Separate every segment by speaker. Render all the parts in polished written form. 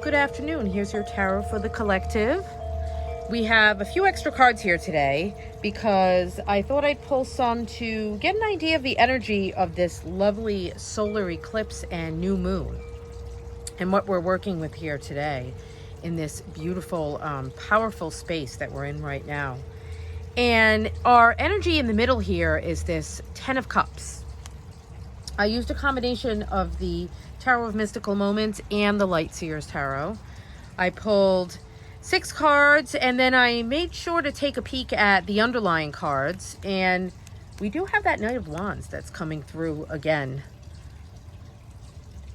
Speaker 1: Good afternoon. Here's your tarot for the collective. We have a few extra cards here today because I thought I'd pull some to get an idea of the energy of this lovely solar eclipse and new moon and what we're working with here today in this beautiful, powerful space that we're in right now. And our energy in the middle here is this 10 of Cups. I used a combination of the Tarot of Mystical Moments and the Light Seers Tarot. I pulled 6 cards and then I made sure to take a peek at the underlying cards, and we do have that Knight of Wands that's coming through again.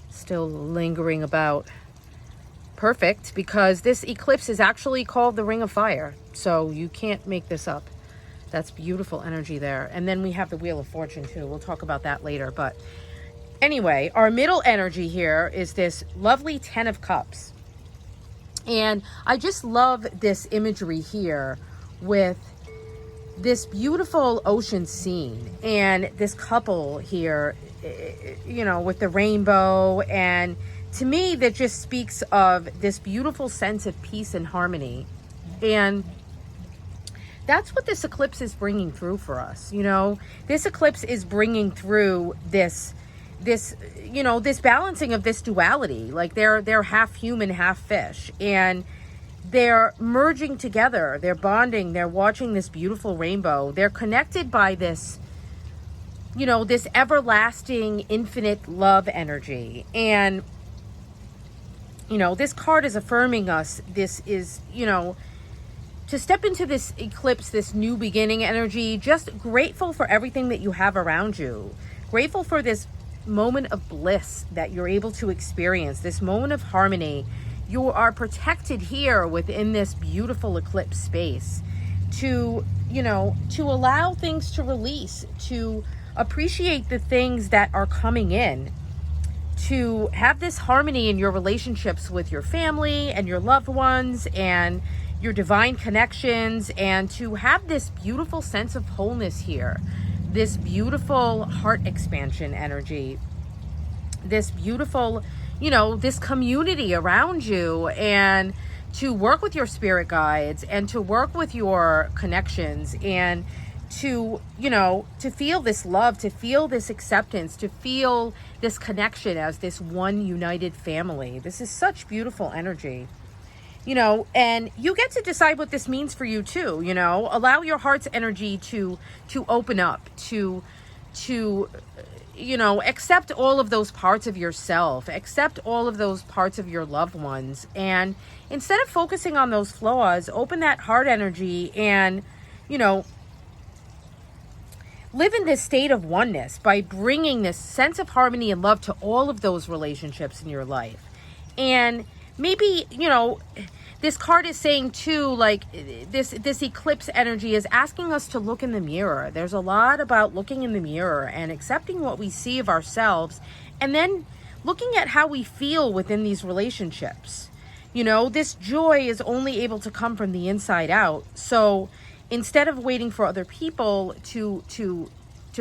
Speaker 1: Still lingering about. Perfect, because this eclipse is actually called the Ring of Fire, so you can't make this up. That's beautiful energy there. And then we have the Wheel of Fortune too. We'll talk about that later. But anyway, our middle energy here is this lovely 10 of Cups. And I just love this imagery here with this beautiful ocean scene and this couple here, you know, with the rainbow. And to me, that just speaks of this beautiful sense of peace and harmony. And that's what this eclipse is bringing through for us. You know, this eclipse is bringing through this you know, this balancing of this duality. Like they're half human, half fish, and they're merging together, they're bonding, they're watching this beautiful rainbow. They're connected by this, you know, this everlasting infinite love energy. And you know, this card is affirming us. This is, you know, to step into this eclipse, this new beginning energy, just grateful for everything that you have around you. Grateful for this moment of bliss that you're able to experience, this moment of harmony. You are protected here within this beautiful eclipse space to, you know, to allow things to release, to appreciate the things that are coming in, to have this harmony in your relationships with your family and your loved ones and your divine connections, and to have this beautiful sense of wholeness here, this beautiful heart expansion energy, this beautiful, you know, this community around you, and to work with your spirit guides and to work with your connections and to, you know, to feel this love, to feel this acceptance, to feel this connection as this one united family. This is such beautiful energy. You know, and you get to decide what this means for you too. You know, allow your heart's energy to open up, to you know, accept all of those parts of yourself, accept all of those parts of your loved ones, and instead of focusing on those flaws, open that heart energy and, you know, live in this state of oneness by bringing this sense of harmony and love to all of those relationships in your life. And maybe, you know, this card is saying too, like this eclipse energy is asking us to look in the mirror. There's a lot about looking in the mirror and accepting what we see of ourselves, and then looking at how we feel within these relationships. You know, this joy is only able to come from the inside out. So instead of waiting for other people to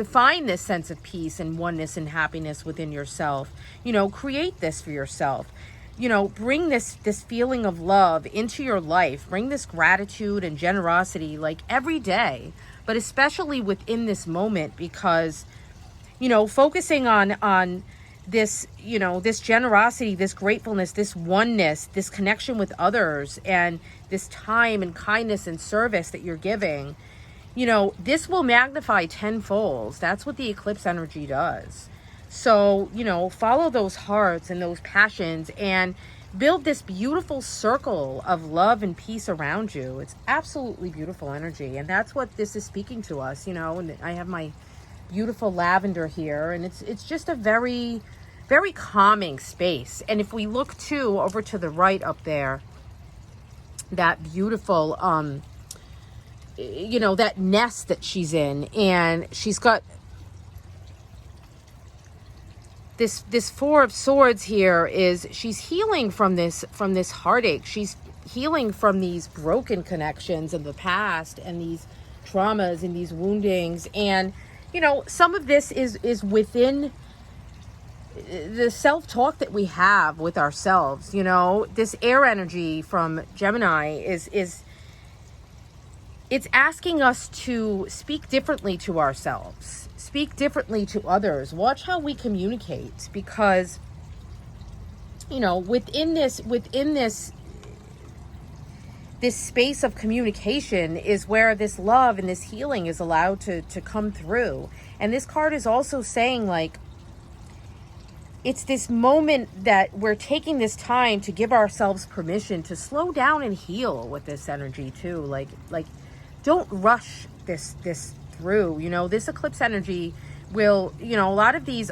Speaker 1: find this sense of peace and oneness and happiness within yourself, you know, create this for yourself. You know, bring this feeling of love into your life. Bring this gratitude and generosity, like every day, but especially within this moment, because, you know, focusing on this, you know, this generosity, this gratefulness, this oneness, this connection with others, and this time and kindness and service that you're giving, you know, this will magnify tenfold. That's what the eclipse energy does. So, you know, follow those hearts and those passions and build this beautiful circle of love and peace around you. It's absolutely beautiful energy. And that's what this is speaking to us, you know. And I have my beautiful lavender here, and it's just a very, very calming space. And if we look too over to the right up there, that beautiful, you know, that nest that she's in, and she's got this Four of Swords here. Is she's healing from this heartache. She's healing from these broken connections of the past and these traumas and these woundings. And, you know, some of this is within the self-talk that we have with ourselves, you know, this air energy from Gemini is it's asking us to speak differently to ourselves, speak differently to others, watch how we communicate, because, you know, within this space of communication is where this love and this healing is allowed to come through. And this card is also saying, like, it's this moment that we're taking this time to give ourselves permission to slow down and heal with this energy too. Like don't rush this through. You know, this eclipse energy will, you know, a lot of these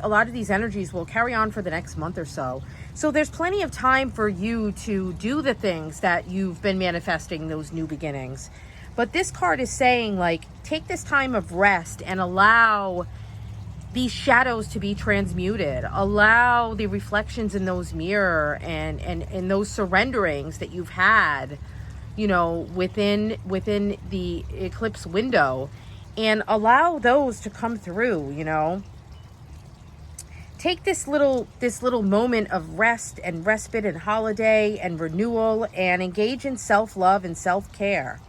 Speaker 1: energies will carry on for the next month or so. So there's plenty of time for you to do the things that you've been manifesting, those new beginnings. But this card is saying, like, take this time of rest and allow these shadows to be transmuted. Allow the reflections in those mirror and those surrenderings that you've had, you know, within the eclipse window, and allow those to come through, you know. Take this little moment of rest and respite and holiday and renewal, and engage in self-love and self-care.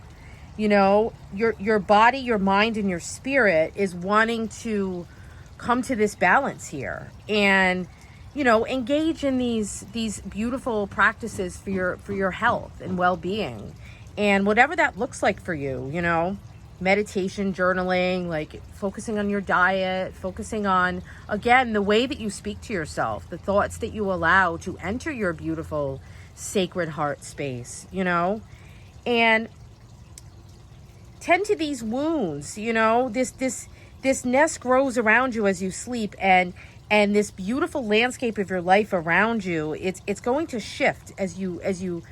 Speaker 1: You know, your body, your mind, and your spirit is wanting to come to this balance here, and, you know, engage in these beautiful practices for your health and well-being, and whatever that looks like for you, you know, meditation, journaling, like focusing on your diet, focusing on, again, the way that you speak to yourself, the thoughts that you allow to enter your beautiful sacred heart space, you know, and tend to these wounds. You know, this nest grows around you as you sleep, and this beautiful landscape of your life around you, it's going to shift as you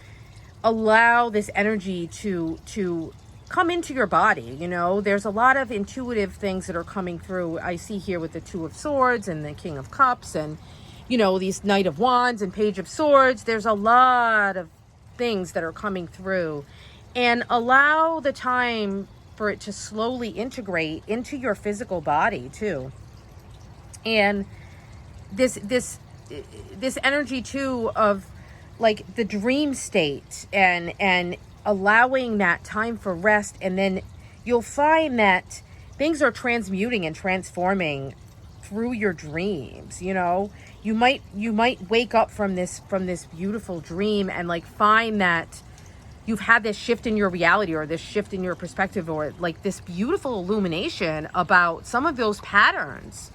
Speaker 1: allow this energy to come into your body. You know, there's a lot of intuitive things that are coming through. I see here with the Two of Swords and the King of Cups, and, you know, these Knight of Wands and Page of Swords. There's a lot of things that are coming through, and allow the time for it to slowly integrate into your physical body too. And this energy too of, like, the dream state, and allowing that time for rest, and then you'll find that things are transmuting and transforming through your dreams. You know, you might wake up from this beautiful dream and, like, find that you've had this shift in your reality, or this shift in your perspective, or, like, this beautiful illumination about some of those patterns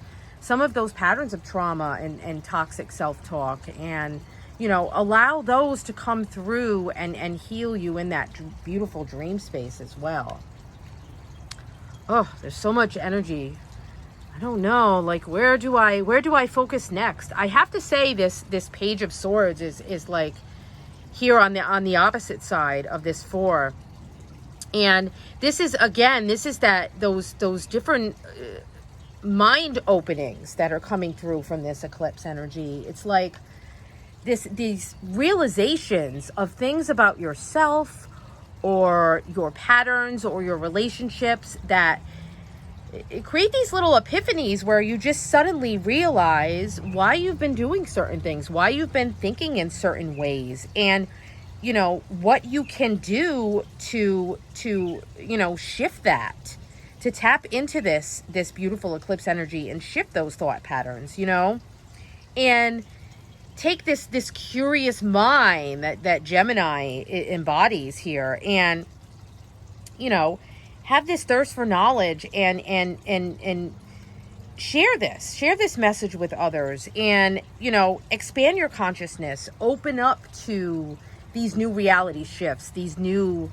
Speaker 1: of trauma and toxic self-talk, and, you know, allow those to come through and heal you in that beautiful dream space as well. Oh, there's so much energy. I don't know, like, where do I focus next? I have to say this Page of Swords is like here on the opposite side of this four. And this is that those different mind openings that are coming through from this eclipse energy. It's like these realizations of things about yourself, or your patterns, or your relationships, that create these little epiphanies where you just suddenly realize why you've been doing certain things, why you've been thinking in certain ways, and, you know, what you can do to you know, shift that, to tap into this beautiful eclipse energy and shift those thought patterns, you know, and take this curious mind that Gemini embodies here, and, you know, have this thirst for knowledge, and share this message with others, and, you know, expand your consciousness, open up to these new reality shifts, these new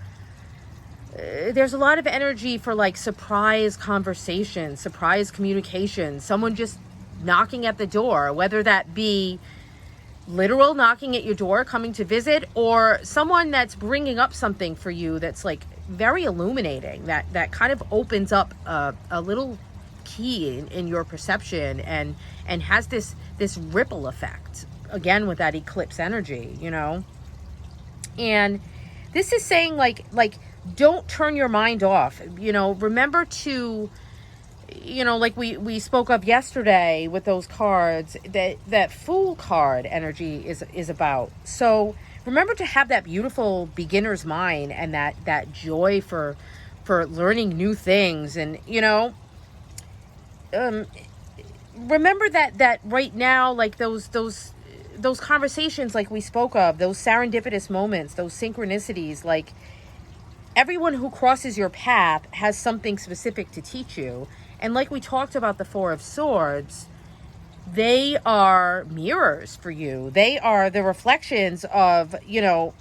Speaker 1: there's a lot of energy for, like, surprise conversations, surprise communication, someone just knocking at the door, whether that be literal knocking at your door, coming to visit, or someone that's bringing up something for you that's, like, very illuminating, that kind of opens up a little key in your perception, and has this ripple effect, again, with that eclipse energy, you know. And this is saying, like don't turn your mind off, you know. Remember to you know, like we spoke of yesterday with those cards, that Fool card energy is about. So remember to have that beautiful beginner's mind and that joy for learning new things. And you know, um remember that right now, like those conversations like we spoke of, those serendipitous moments, those synchronicities, like everyone who crosses your path has something specific to teach you. And like we talked about the Four of Swords, they are mirrors for you. They are the reflections of, you know,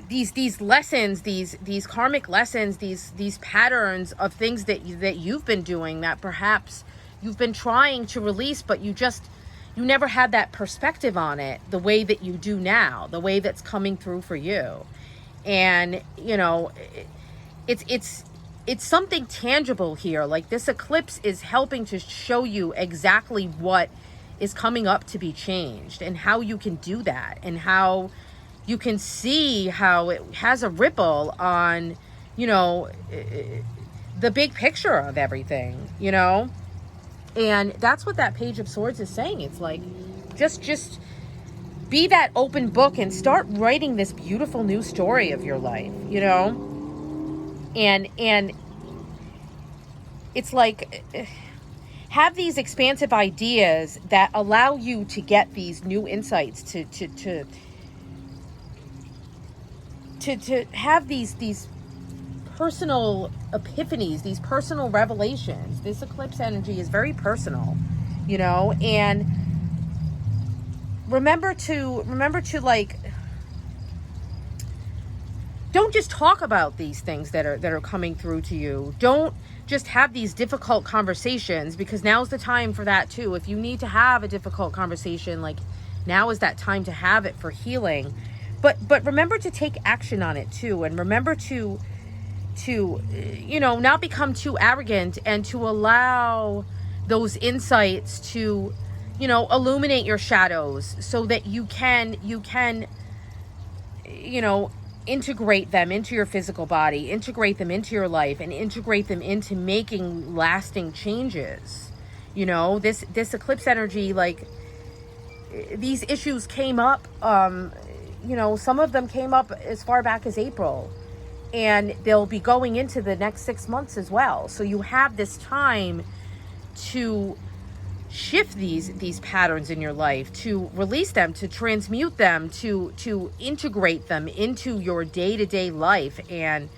Speaker 1: these lessons, these karmic lessons, these patterns of things that you've been doing, that perhaps you've been trying to release, but you never had that perspective on it the way that you do now, the way that's coming through for you. And you know, it's something tangible here. Like this eclipse is helping to show you exactly what is coming up to be changed and how you can do that, and how you can see how it has a ripple on, you know, the big picture of everything, you know. And that's what that Page of Swords is saying. It's like just be that open book and start writing this beautiful new story of your life, you know. And it's like, have these expansive ideas that allow you to get these new insights, to have these personal epiphanies, these personal revelations. This eclipse energy is very personal, you know. And remember to like, don't just talk about these things that are coming through to you. Don't just have these difficult conversations, because now's the time for that too. If you need to have a difficult conversation, like now is that time to have it for healing. But remember to take action on it too, and remember to you know, not become too arrogant, and to allow those insights to, you know, illuminate your shadows, so that you can you know, integrate them into your physical body, integrate them into your life, and integrate them into making lasting changes. You know, this eclipse energy, like these issues came up, you know, some of them came up as far back as April, and they'll be going into the next 6 months as well. So you have this time to shift these patterns in your life, to release them, to transmute them, to integrate them into your day-to-day life and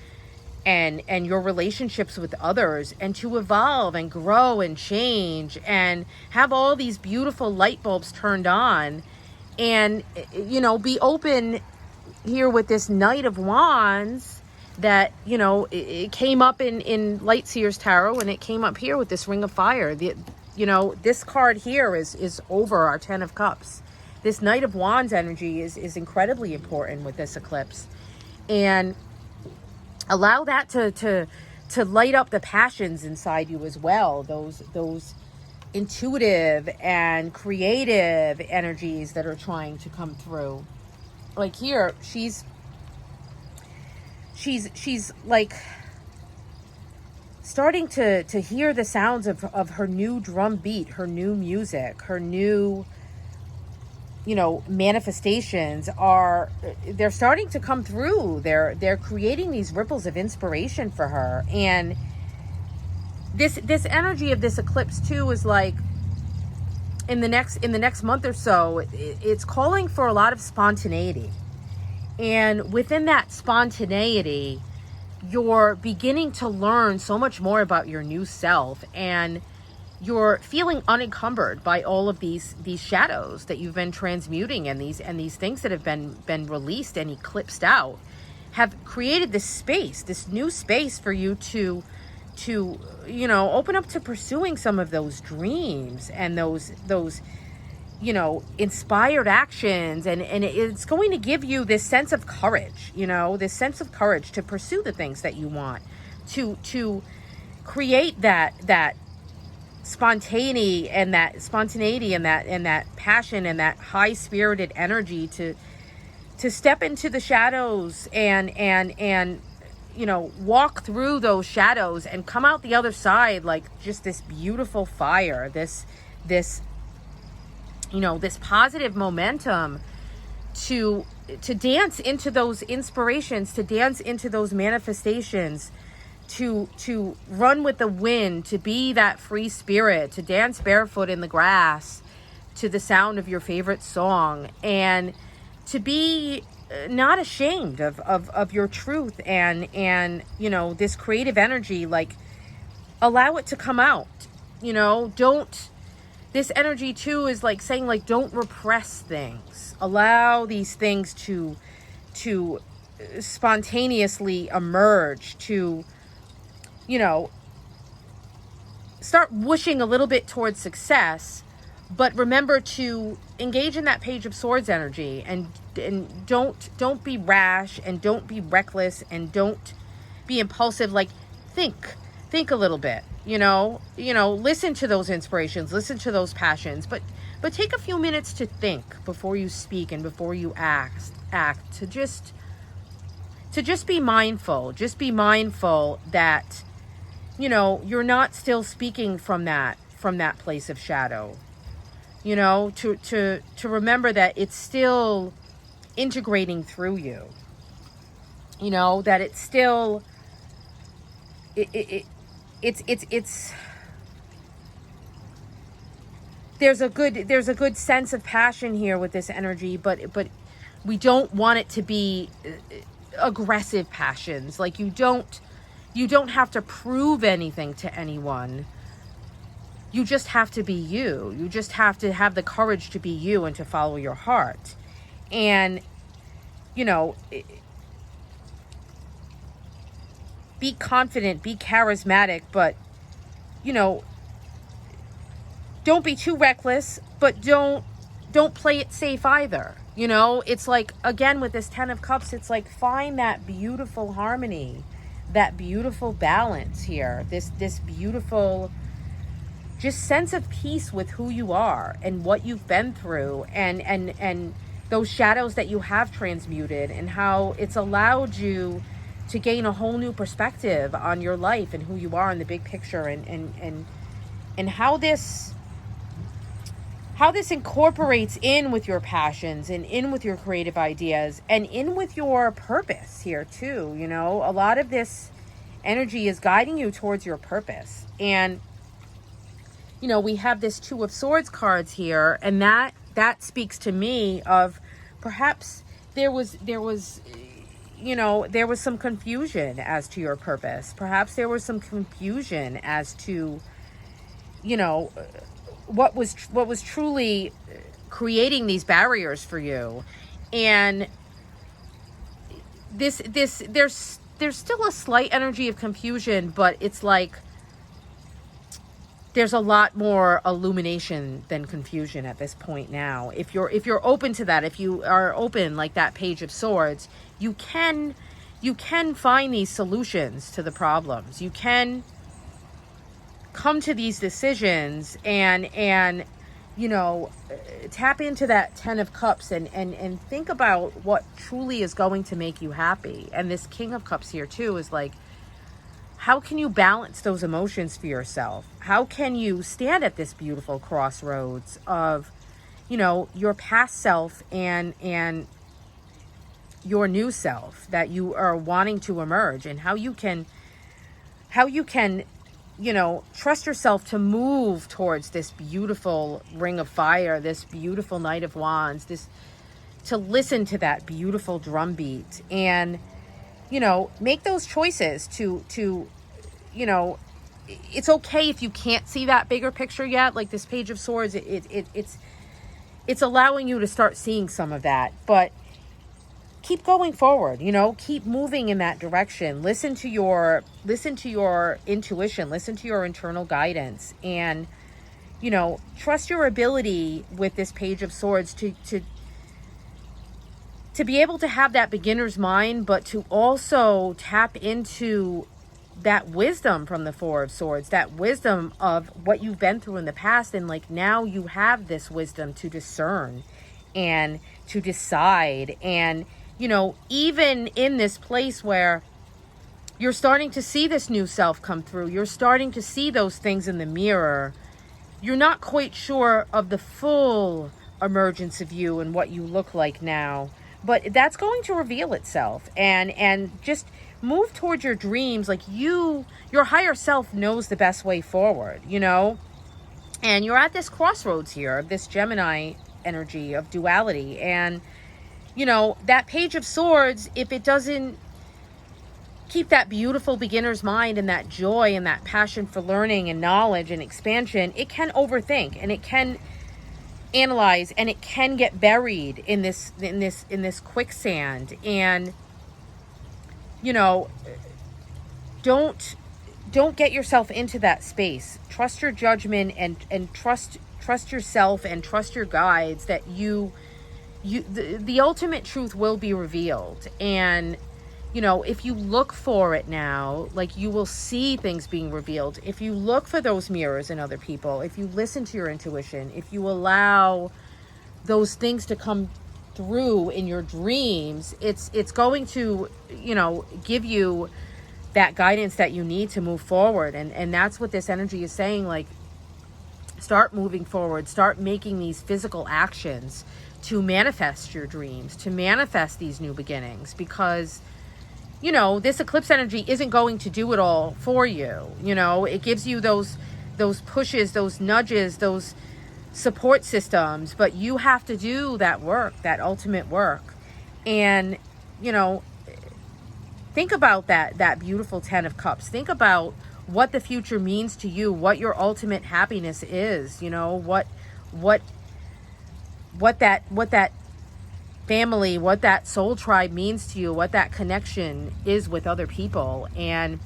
Speaker 1: your relationships with others, and to evolve and grow and change and have all these beautiful light bulbs turned on. And you know, be open here with this Knight of Wands that, you know, it came up in Light Seer's Tarot, and it came up here with this Ring of Fire. You know, this card here is over our 10 of Cups. This Knight of Wands energy is incredibly important with this eclipse. And allow that to light up the passions inside you as well. Those intuitive and creative energies that are trying to come through. Like here, she's like starting to hear the sounds of her new drum beat, her new music, her new, you know, manifestations they're starting to come through. They're creating these ripples of inspiration for her. And this energy of this eclipse too is like, in the next month or so, it's calling for a lot of spontaneity. And within that spontaneity, you're beginning to learn so much more about your new self, and you're feeling unencumbered by all of these shadows that you've been transmuting, and these things that have been released and eclipsed out have created this new space for you to you know, open up to pursuing some of those dreams and those you know, inspired actions. And it's going to give you this sense of courage, you know, this sense of courage to pursue the things that you want, to create that spontaneity and that passion and that high-spirited energy to step into the shadows and walk through those shadows and come out the other side like just this beautiful fire, this this positive momentum to dance into those inspirations, to dance into those manifestations, to run with the wind, to be that free spirit, to dance barefoot in the grass to the sound of your favorite song, and to be not ashamed of your truth, and this creative energy. Like, allow it to come out. Don't, this energy too is like saying, like, don't repress things. Allow these things to spontaneously emerge, to start whooshing a little bit towards success. But remember to engage in that Page of Swords energy, and don't be rash, and don't be reckless, and don't be impulsive. Like, think a little bit, listen to those inspirations, listen to those passions, but take a few minutes to think before you speak and before you act, to just be mindful. Just be mindful that you're not still speaking from that place of shadow. To remember that it's still integrating through you. That it's still it's there's a good sense of passion here with this energy, but we don't want it to be aggressive passions. Like, you don't have to prove anything to anyone. You just have to be you. You just have to have the courage to be you and to follow your heart. And, be confident, be charismatic, but, don't be too reckless, but don't play it safe either. It's like, again, with this 10 of Cups, it's like, find that beautiful harmony, that beautiful balance here, this beautiful just sense of peace with who you are and what you've been through, and those shadows that you have transmuted, and how it's allowed you to gain a whole new perspective on your life and who you are in the big picture, and how this incorporates in with your passions, and in with your creative ideas, and in with your purpose here too. A lot of this energy is guiding you towards your purpose. And we have this 2 of Swords cards here, and that speaks to me of perhaps there was some confusion as to your purpose. Perhaps there was some confusion as to what was truly creating these barriers for you. And there's still a slight energy of confusion, but it's like there's a lot more illumination than confusion at this point now. If you're open to that, if you are open, like that Page of Swords, you can find these solutions to the problems. You can come to these decisions and tap into that 10 of Cups and think about what truly is going to make you happy. And this King of Cups here too is like, how can you balance those emotions for yourself? How can you stand at this beautiful crossroads of, your past self and your new self that you are wanting to emerge, and how you can trust yourself to move towards this beautiful Ring of Fire, this beautiful Knight of Wands, to listen to that beautiful drum beat, and make those choices to it's okay if you can't see that bigger picture yet. Like this Page of Swords, it's allowing you to start seeing some of that, but keep going forward, keep moving in that direction. Listen to your intuition, listen to your internal guidance, and trust your ability with this Page of Swords to be able to have that beginner's mind, but to also tap into that wisdom from the 4 of Swords, that wisdom of what you've been through in the past. And like, now you have this wisdom to discern and to decide. And, even in this place where You're starting to see this new self come through. You're starting to see those things in the mirror. You're not quite sure of the full emergence of you and what you look like now, but that's going to reveal itself. And just move towards your dreams. Like your higher self knows the best way forward, you know? And you're at this crossroads here, this Gemini energy of duality. And, you know, that Page of Swords, if it doesn't keep that beautiful beginner's mind and that joy and that passion for learning and knowledge and expansion, it can overthink and it can analyze and it can get buried in this quicksand. And, you know, don't get yourself into that space. Trust your judgment and trust yourself and trust your guides that the ultimate truth will be revealed. And, you know, if you look for it now, like, you will see things being revealed. If you look for those mirrors in other people, if you listen to your intuition, if you allow those things to come through in your dreams, it's going to, you know, give you that guidance that you need to move forward. And that's what this energy is saying. Like, start moving forward, start making these physical actions to manifest your dreams, to manifest these new beginnings, because, you know, this eclipse energy isn't going to do it all for you. You know, it gives you those pushes, those nudges, those support systems, but you have to do that work, that ultimate work. And, you know, think about that beautiful 10 of Cups. Think about what the future means to you, what your ultimate happiness is, you know, what that family, what that soul tribe means to you, what that connection is with other people, and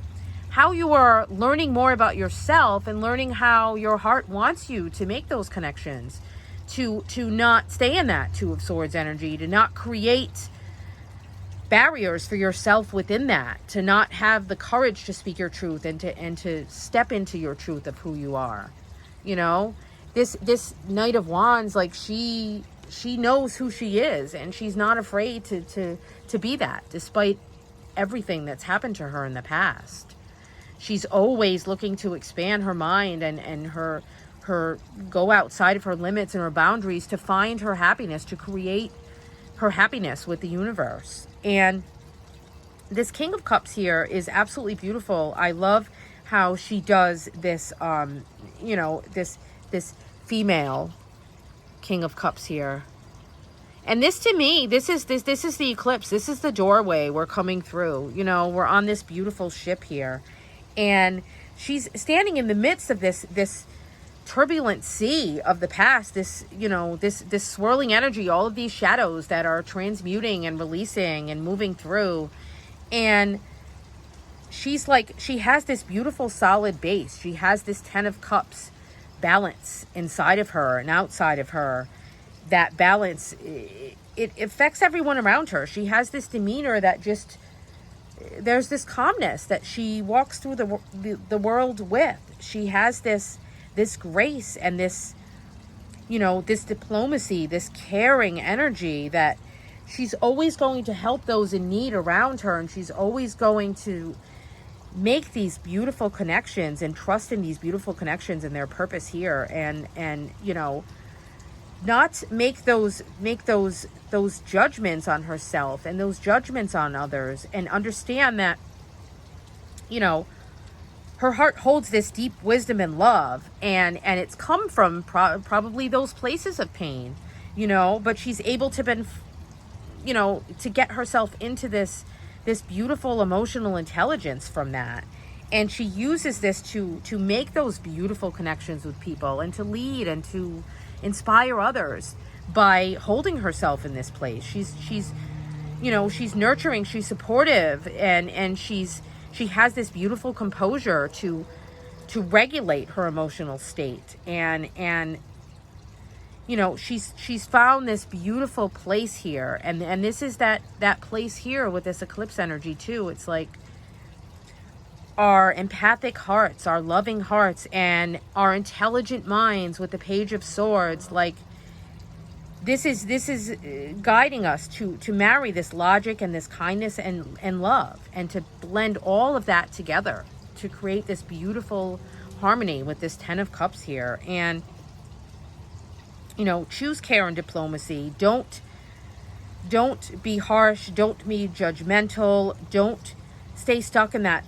Speaker 1: how you are learning more about yourself and learning how your heart wants you to make those connections, to not stay in that Two of Swords energy, to not create barriers for yourself within that, to not have the courage to speak your truth and to step into your truth of who you are. You know, this Knight of Wands, like, she knows who she is, and she's not afraid to be that, despite everything that's happened to her in the past. She's always looking to expand her mind and her go outside of her limits and her boundaries to find her happiness, to create her happiness with the universe. And this King of Cups here is absolutely beautiful. I love how she does this, you know, this female King of Cups here. And this, to me, this is the eclipse. This is the doorway we're coming through. You know, we're on this beautiful ship here, and she's standing in the midst of this turbulent sea of the past, this, you know, this swirling energy, all of these shadows that are transmuting and releasing and moving through. And she's like, she has this beautiful solid base. She has this 10 of Cups balance inside of her and outside of her. That balance, it affects everyone around her. She has this demeanor that just, there's this calmness that she walks through the world with. She has this grace and this, you know, this diplomacy, this caring energy that she's always going to help those in need around her, and she's always going to make these beautiful connections and trust in these beautiful connections and their purpose here, and you know, not make those judgments on herself and those judgments on others, and understand that, you know, her heart holds this deep wisdom and love, and it's come from probably those places of pain, you know, but she's able to you know, to get herself into this beautiful emotional intelligence from that. And she uses this to make those beautiful connections with people and to lead and to inspire others by holding herself in this place. She's you know, she's nurturing, she's supportive, and she has this beautiful composure to regulate her emotional state, and you know, she's found this beautiful place here, and this is that place here with this eclipse energy too. It's like our empathic hearts, our loving hearts, and our intelligent minds with the Page of Swords. Like, this is guiding us to marry this logic and this kindness and love, and to blend all of that together to create this beautiful harmony with this 10 of Cups here. And, you know, choose care and diplomacy. Don't be harsh. Don't be judgmental. Don't stay stuck in that,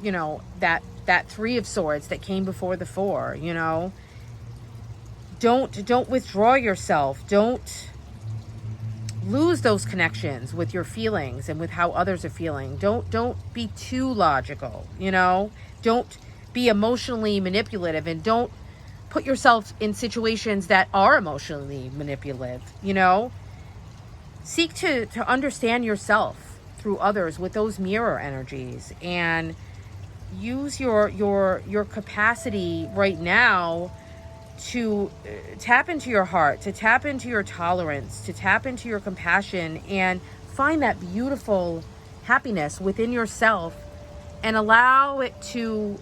Speaker 1: you know, that 3 of Swords that came before the 4, you know. Don't withdraw yourself. Don't lose those connections with your feelings and with how others are feeling. Don't be too logical, you know. Don't be emotionally manipulative, and don't put yourself in situations that are emotionally manipulative, you know. Seek to understand yourself through others with those mirror energies, and use your capacity right now to tap into your heart, to tap into your tolerance, to tap into your compassion, and find that beautiful happiness within yourself, and allow it to,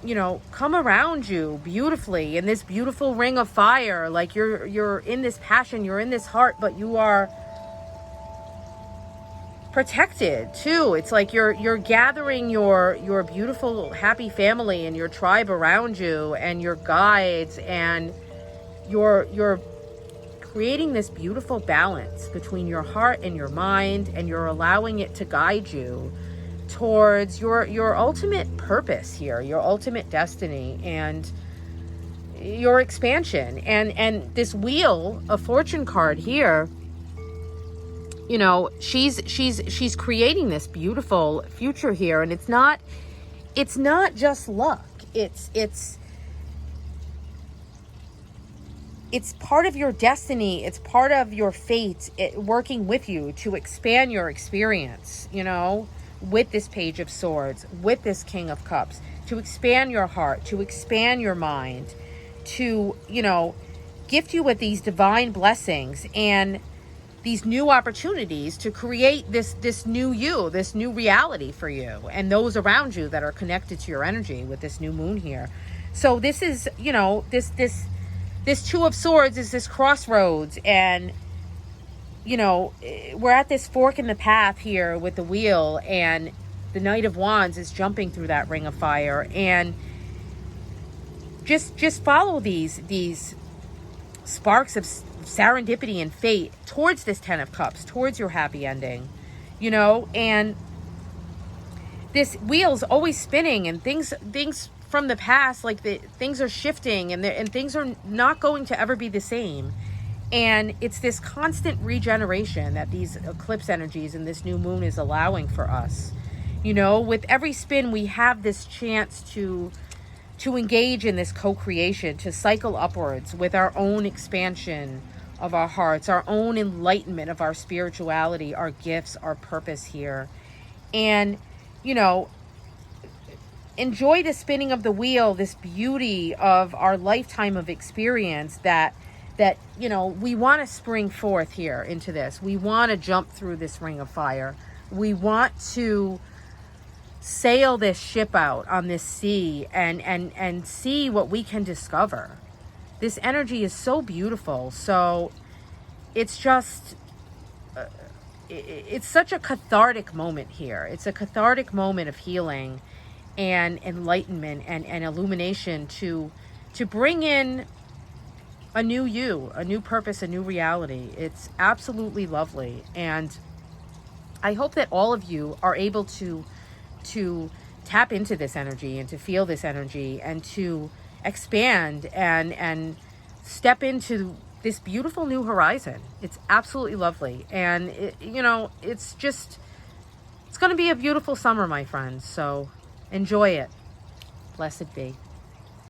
Speaker 1: you know, come around you beautifully in this beautiful ring of fire. Like you're in this passion, you're in this heart, but you are protected too. It's like you're gathering your beautiful happy family and your tribe around you and your guides, and you're creating this beautiful balance between your heart and your mind, and you're allowing it to guide you towards your ultimate purpose here, your ultimate destiny, and your expansion. And this Wheel of Fortune card here, you know, she's creating this beautiful future here, and it's not just luck. It's part of your destiny. It's part of your fate, working with you to expand your experience, you know, with this Page of Swords, with this King of Cups, to expand your heart, to expand your mind, to, you know, gift you with these divine blessings and these new opportunities to create this new you, this new reality for you and those around you that are connected to your energy with this new moon here. So this is, you know, this 2 of Swords is this crossroads, and, you know, we're at this fork in the path here with the Wheel, and the Knight of Wands is jumping through that ring of fire, and just follow these sparks of serendipity and fate towards this 10 of Cups, towards your happy ending, you know. And this wheel's always spinning, and things from the past, like things are shifting, and things are not going to ever be the same. And it's this constant regeneration that these eclipse energies and this new moon is allowing for us. You know, with every spin, we have this chance to engage in this co-creation, to cycle upwards with our own expansion of our hearts, our own enlightenment of our spirituality, our gifts, our purpose here. And, you know, enjoy the spinning of the wheel, this beauty of our lifetime of experience that, you know, we want to spring forth here into this. We want to jump through this ring of fire. We want to sail this ship out on this sea and see what we can discover. This energy is so beautiful. So it's just, it's such a cathartic moment here. It's a cathartic moment of healing and enlightenment and illumination to bring in a new you, a new purpose, a new reality. It's absolutely lovely. And I hope that all of you are able to tap into this energy and to feel this energy and to expand and step into this beautiful new horizon. It's absolutely lovely. And, you know, it's going to be a beautiful summer, my friends. So enjoy it. Blessed be.